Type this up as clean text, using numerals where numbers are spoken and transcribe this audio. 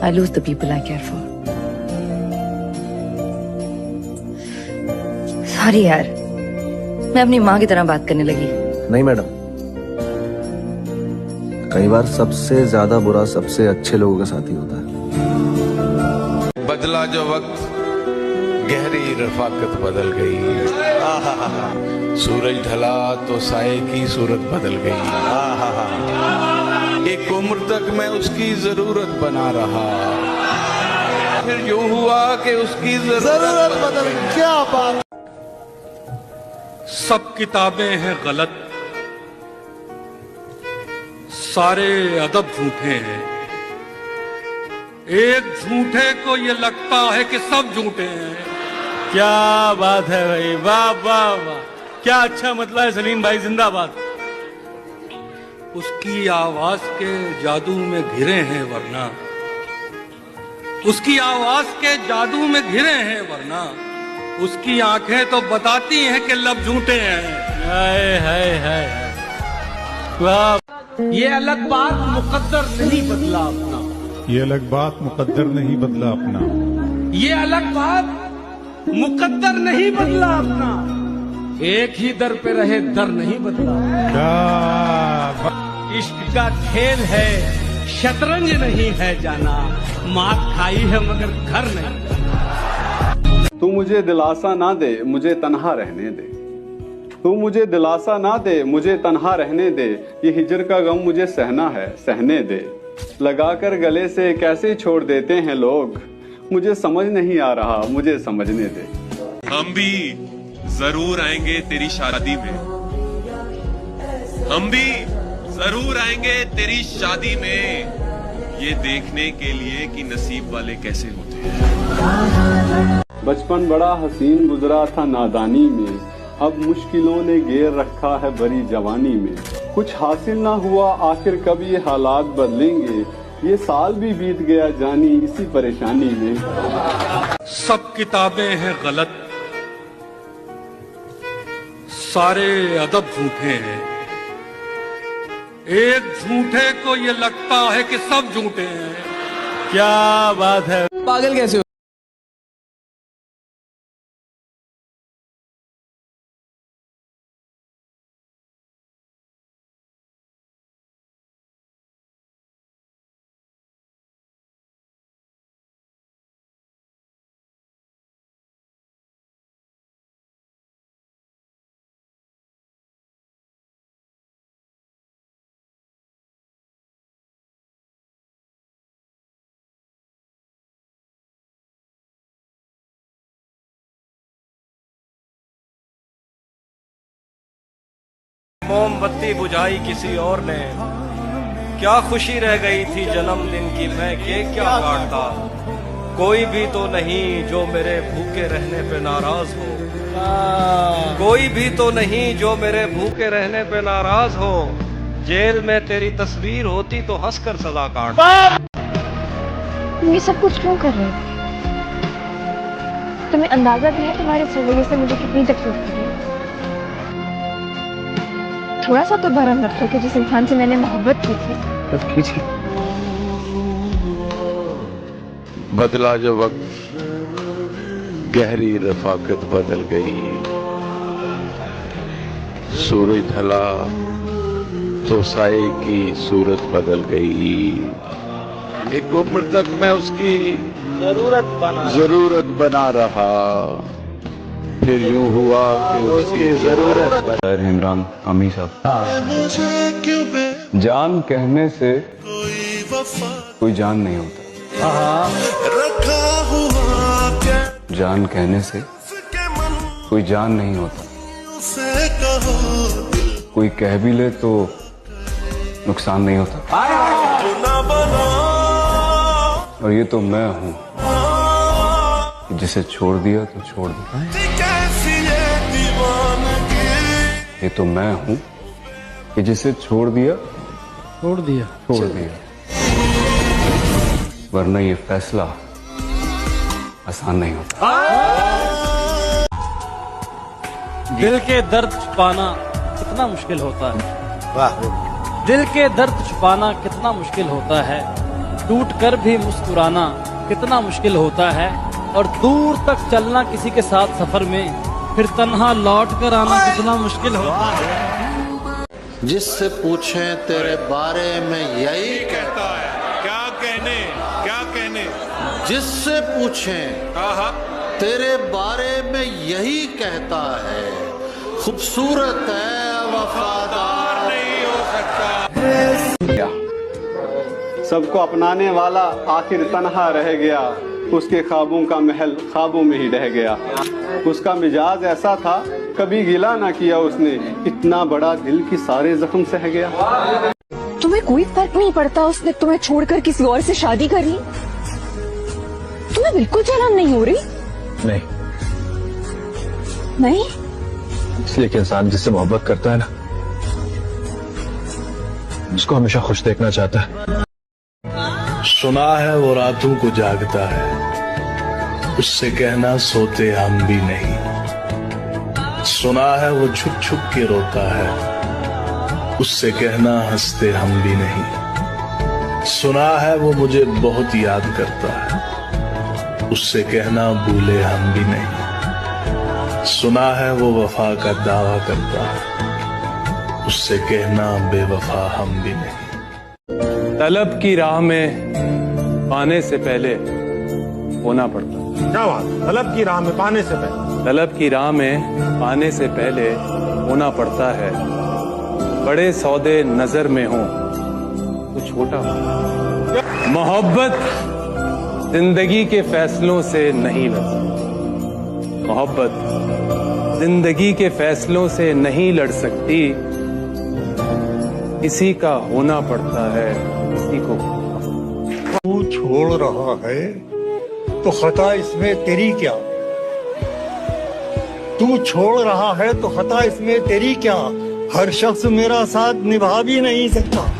I lose the people I care for. Sorry यार, मैं अपनी माँ की तरह बात करने लगी। नहीं मैडम, कई बार सबसे ज्यादा बुरा सबसे अच्छे लोगों के साथ ही होता है। बदला जो वक्त गहरी रफाकत बदल गई, सूरज ढला तो साये की सूरत बदल गई, एक उम्र तक मैं उसकी जरूरत बना रहा, फिर यूं हुआ कि उसकी जरूरत बदल गई। क्या बात। सब किताबें हैं गलत, सारे अदब झूठे हैं, एक झूठे को ये लगता है कि सब झूठे हैं। क्या बात है भाई, वाह वाह वाह, क्या अच्छा मतला है। सलीम भाई जिंदाबाद। उसकी आवाज के जादू में घिरे हैं वरना, उसकी आवाज के जादू में घिरे हैं वरना, उसकी आंखें तो बताती हैं कि लब झूठे हैं। हाय हाय हाय, वाह। ये अलग बात मुकद्दर नहीं बदला अपना, ये अलग बात मुकद्दर नहीं बदला अपना, ये अलग बात मुकद्दर नहीं बदला अपना, एक ही दर पे रहे दर नहीं बदला। इश्क का खेल है, शतरंज नहीं है जाना, मात खाई है मगर घर नहीं। तू मुझे दिलासा ना दे, मुझे तन्हा रहने दे। तू मुझे दिलासा ना दे, मुझे तन्हा रहने दे। ये हिजर का गम मुझे सहना है, सहने दे। लगाकर गले से कैसे छोड़ देते हैं लोग, मुझे समझ नहीं आ रहा, मुझे समझने दे। हम भी जरूर आएंगे तेरी शादी में, हम भी जरूर आएंगे तेरी शादी में, ये देखने के लिए कि नसीब वाले कैसे होते हैं। बचपन बड़ा हसीन गुजरा था नादानी में, अब मुश्किलों ने घेर रखा है बड़ी जवानी में। कुछ हासिल ना हुआ, आखिर कब ये हालात बदलेंगे, ये साल भी बीत गया जानी इसी परेशानी में। सब किताबें हैं गलत, सारे अदब झूठे हैं, एक झूठे को ये लगता है कि सब झूठे हैं। क्या बात है। पागल कैसे मोमबत्ती बुझाई किसी और ने, क्या खुशी रह गई थी जन्मदिन की, मैं केक क्या काटता। कोई भी तो नहीं जो मेरे भूखे रहने पे नाराज हो, कोई भी तो नहीं जो मेरे भूखे रहने पे नाराज हो। जेल में तेरी तस्वीर होती तो हंसकर सजा काट। ये सब कुछ क्यों कर रहे हो? तुम्हें अंदाजा भी है तुम्हारे रवैये से मुझे कितनी तकलीफ हो रही है? थोड़ा सा तो भरम रखो कि जिस इंसान से मैंने मोहब्बत की थी। बदला जो वक्त गहरी रफाकत बदल गई, सूरज ढला तो साये की सूरत बदल गई, एक उम्र तक मैं उसकी जरूरत बना रहा, फिर यूं हुआ कि उसकी जरूरत। इमरान आमी साहब, जान कहने से कोई जान नहीं होता, जान कहने से कोई जान नहीं होता, कोई कह भी ले तो नुकसान नहीं होता। और ये तो मैं हूँ, जिसे छोड़ दिया तो छोड़ दिया। ये तो मैं हूँ कि जिसे छोड़ दिया छोड़ दिया। वरना ये फैसला आसान नहीं होता। दिल के दर्द छुपाना कितना मुश्किल होता है। वाह। दिल के दर्द छुपाना कितना मुश्किल होता है, टूट कर भी मुस्कुराना कितना मुश्किल होता है, और दूर तक चलना किसी के साथ सफर में, फिर तन्हा लौट कर आना कितना मुश्किल होता है। जिससे पूछें तेरे बारे में यही कहता है, क्या कहने क्या कहने, जिससे पूछें तेरे बारे में यही कहता है, खूबसूरत है वफादार नहीं हो सकता। सबको अपनाने वाला आखिर तन्हा रह गया, उसके ख्वाबों का महल ख्वाबों में ही रह गया। उसका मिजाज ऐसा था, कभी गिला ना किया उसने, इतना बड़ा दिल की सारे जख्म सह गया। तुम्हें कोई फर्क नहीं पड़ता उसने तुम्हें छोड़कर किसी और से शादी कर ली? तुम्हें बिल्कुल जलन नहीं हो रही? नहीं, नहीं? इसलिए कि इंसान जिससे मोहब्बत करता है ना, उसको हमेशा खुश देखना चाहता है। सुना है वो रातों को जागता है, उससे कहना सोते हम भी नहीं। सुना है वो छुप छुप के रोता है, उससे कहना हंसते हम भी नहीं। सुना है वो मुझे बहुत याद करता है, उससे कहना भूले हम भी नहीं। सुना है वो वफा का दावा करता है, उससे कहना बेवफा हम भी नहीं। तलब की राह में पाने से पहले होना पड़ता है। क्या बात, तलब की राह में पाने से पहले? तलब की राह में पाने से पहले होना पड़ता है। बड़े सौदे नजर में हो तो छोटा हो। मोहब्बत जिंदगी के फैसलों से नहीं लड़ सकती। मोहब्बत जिंदगी के फैसलों से नहीं लड़ सकती। किसी का होना पड़ता है, किसी को। तू छोड़ रहा है तो खता इसमें तेरी क्या? तू छोड़ रहा है तो खता इसमें तेरी क्या? हर शख्स मेरा साथ निभा भी नहीं सकता।